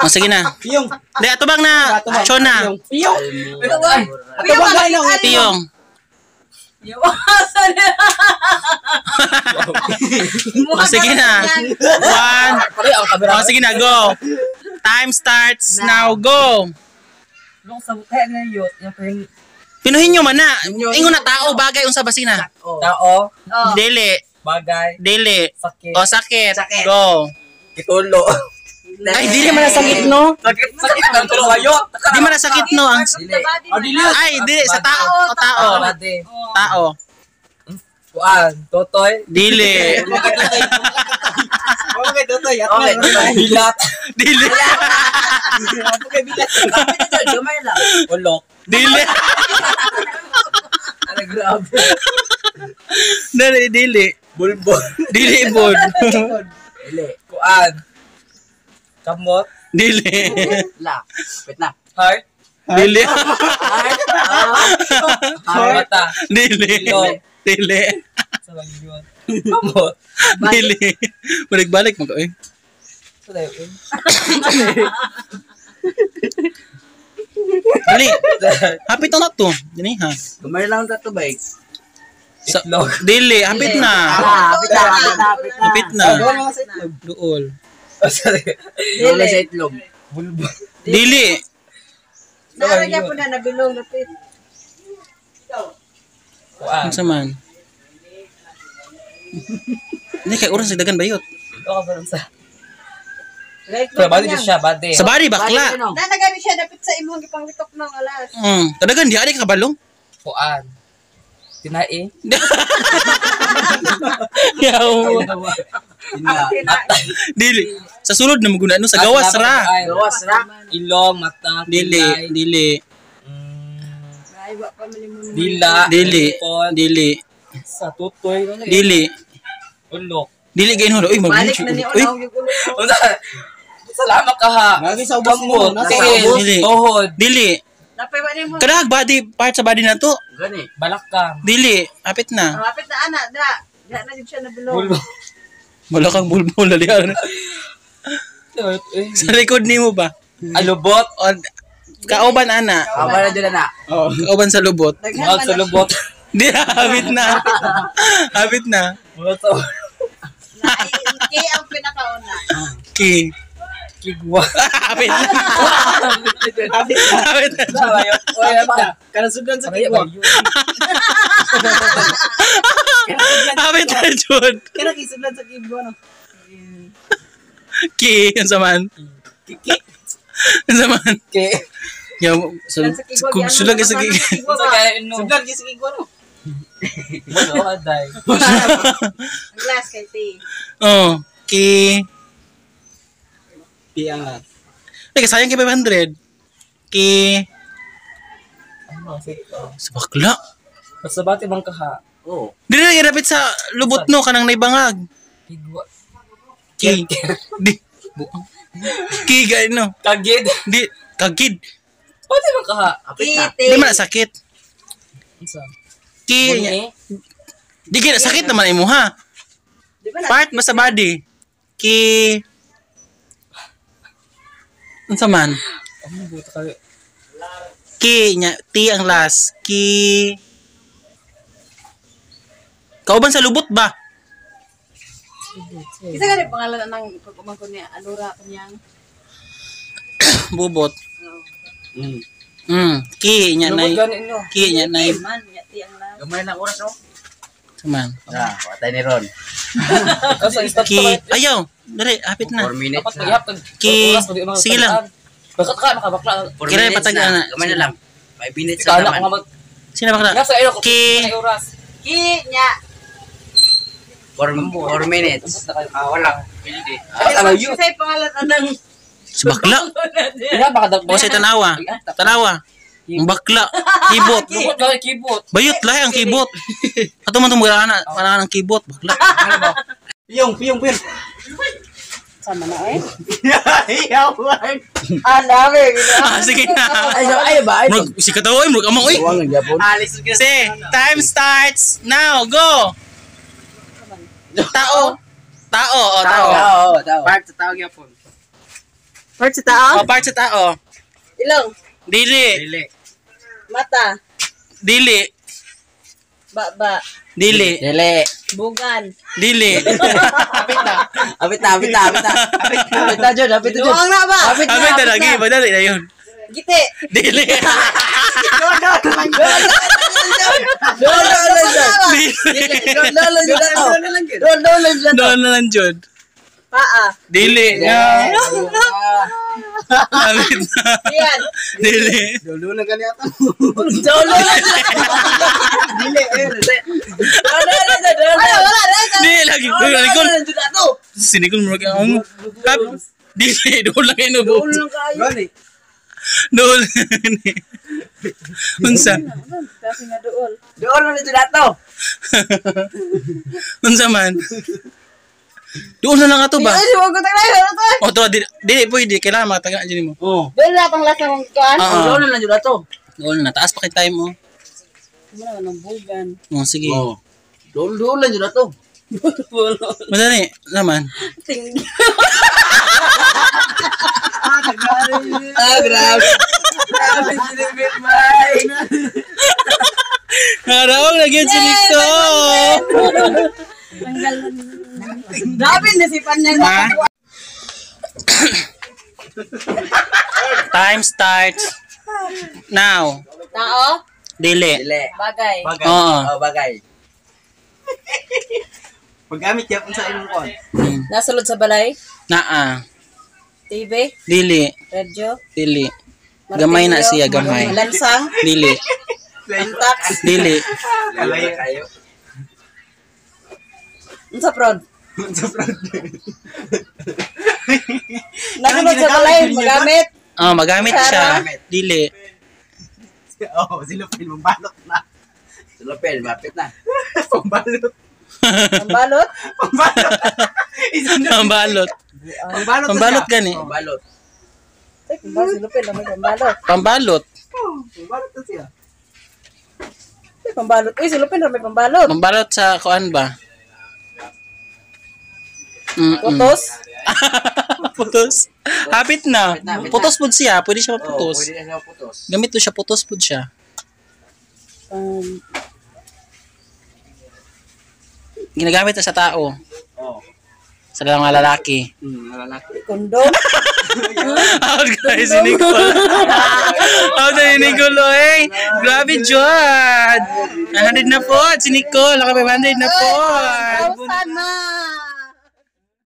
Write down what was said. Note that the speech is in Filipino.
Oh, sige na. Piyong. Di, atubang na. Chona. Piyong. Piyong ba kayo? Piyong. Oh, sige na. One. Oh, sige na, go. Time starts now, go. Nung sa buhay na yun, yung Pinuhin nyo man na. Ingon na tao, bagay, unsa ba sina? tao, Dili. bagay, Dili. sakit, O, sakit. Go. kitulo. Ay, dili man na sakit, no? Sakit ang tulo kayo. Di man na sakit, no? Ang... Dili. Ay, dili. Sa tao. O, tao. Tao. Kuan, totoy. Dili. Okay, Totoy. Okay, bilat. Dili. Okay, bilat. Ulok. Dili. Ano grabe. Dili. Bulbol. Dili, bod. Dili. Kuan. Kamot. Dili. Heart. Dili. Mata. Dili. Ilong. Dili. Sa lang yun. Kamot. Dili. Balik-balik mo ko, eh. Sa lang yun. Dali. Hapit na to. Dini, ha? Gamay lang ta to bike. Sa, dili. Hapit na. Hapit na. Duol. Dili sa itlog. Bulbol. Dili. Naragyan po na nabilong lapit. Kuan. Ano saman? Hindi, kay oras nagdagan bayot. Ito ka ba sa... Pero bali din siya, bade. Sa bari, bakla. Nanagani siya dapit sa imong gipangwitok ng alas. Kadagan, di ka kabalong. Kuan. Tinae. Yaw. Dili. Sa sulod na maguna, sa gawas ra. Gawas ra. Ilong, mata, Dili. Dili. Naiwa pa malimun. Dila. Dili. Ipon, Dili. Sa tutoy. Dili. Ulok. Dili gayon ho. Uy, Balik na ni Uy, Unaw yung ulo. Salamat ka ha. Lagi sa ubos mo. Nasa Tingin. Dili. Tuhod. dili. Napay ba nimo? Kadag body part sa body na to. Gani. Balakang. Dili. Hapit na. Malapit na ana, da. Da na jud siya nabilong. Bulbol. Wala kang bulbul dali. Sa likod nimo ba? Alubot. O, kauban ana. Aba na dila na. Oh. Kauban sa lubot. Daghan Mga man sa lubot. Di, hapit na. Hapit na. Mga sa na. Kay ang pinakauna. Ki. kigwa. Hapit na. Hapit na. Hapit na. Hapit na. Kanang sudan sa Kaya kiwa. ba yun? Hapit na, Jud. Kaya nakisudan sa kiwa, no? Ki. Yan saman. Yan saman. Okay. Yung, kung sulag sa ki. Sa kaya ino. Sudan sa kiwa, no? Wala aday. Ang last kay T. Oh. Ki. Piangat. Ay, sayang kay 500. Ki. Ano, sige. Sa bakla. Basta bati bang kaha? Oh. Dili na irapit sa lubot no, kanang naibangag. Kigwa. Ki. Di. Buang. Ki, gaya no. Kagid. Di. Kagid. Bati bang kaha? Apit na. Di man na sakit. Isa. Ki. Bunyi. Di kaya sakit naman imo ha. Di ba na? Part basta body. Ki. Unsa man? Ano buta kayo? Ki nya T ang last. Ki. Kauban sa lubot ba? Isa ka rin pangalan ng pagkumangko niya. Alura kanyang. Bubot. Mm. Ki nya Lubot nay. ganin nyo. Ki nya nay. Man, niya T ang last. Gamay lang oras, no? Saman. Ah, patay ni Ron. Kasi start Ki. Ayaw. Dali, hapit 4 na. minutes. Dapat mag-ihap. Ki. Sige lang. Bakit ka makabakla? 4 Kira, minutes patag na. na. Gamay na lang. 5 minutes Ikaw na na naman. kung mag... Sino ba ka? Nasa iyo ko. Ki. May oras. Ki niya. 4 minutes. Tapos na kayo. Wala. Pwede. Ano yun? Isa yung pangalan ng Si bakla. Ina, baka O sa tanawa. Tanawa. Ang bakla. Kibot. Lubot lang keyboard. Bayot lahi ang kibot. Ato man tumugra na ng kibot. Bakla. Piyong. sama na eh. Iyawan. Ah, dami. Sige na. Ay ba? Ay. Murag, si katawa murag amang uy. Tuwang ng Japon. Alis ka. Say, time starts now. Go. Tao. Tao. O, tao. Tao. Part sa tawag yapon. Part sa tao? O, part sa tao. Ilong. Dili. Dili. Mata. Dili. Baba. Dili. Dili. Bugan. Dili. Apit na. Apit na, Jod. Apit na, Jod. Luwang na ba? Abay na lagi. Madali na yun. Gite. Dili. Doon lang, Jod. Doon na lang, Jod. Paa. Dili. Abit na. Yan. Dili. Dulo na ganyan. Jolo. Dili. Wala na. Dili lagi. Sinikol. Sinikol mo lagi. Dili. Doon lang yun. Gani. Doon. Unsa? Kasi nga doon. Doon lang dito dato. Unsa man? Doon na lang ato ba? Ay, huwag ko tayo. O to, dili pwede. Kailangan mataga dyan mo. Oh. Doon na pang lasa mong kuhan. Oo. Doon lang dito dato. Doon na. Taas pa kay time mo. Ano naman ang bugan. O, sige. Oh. Doon lang dito dato. Madali. Naman. Grabe. Grabe sinibit, bye. Naraong lagi si Nico. Tanggal na. Grabe nasipan niya. Ha? Time starts now. Tao. Dili. Dili. Bagay. Oo. Oh, bagay. Paggamit yapon sa imong kon. Nasulod sa balay. Naa. TV. Dili. Radio. Dili. Gamay na siya, gamay. Lansang. Dili. Antax. Dili. Kalayo kayo. Ano sa prod? Nasulod sa balay. Magamit. Oh, magamit siya. Dili. Oh, sila pin mambalot na. Sulapel, mapit na. Pambalot. Pambalot. Pambalot. Pambalot. Pambalot. Pambalot gani. Balot. Ay, pambalot. Silupin naman pambalot. Pambalot. Pambalot na siya. Ay, pambalot. Uy, silupin naman pambalot. Pambalot sa kuan ba? Putos. Putos. Hapit na. Putos pud siya. Pwede siya Oh, maputos. pwede na siya putos. Gamit to siya. Putos pud siya. Ginagamit na sa tao. Oh. Sa mga lalaki. Lalaki. Kondom. Out guys, si Nicole. Out na ni Nicole, eh. Grabe, John. 100 na po. Si Nicole, naka 500 na po. Sana.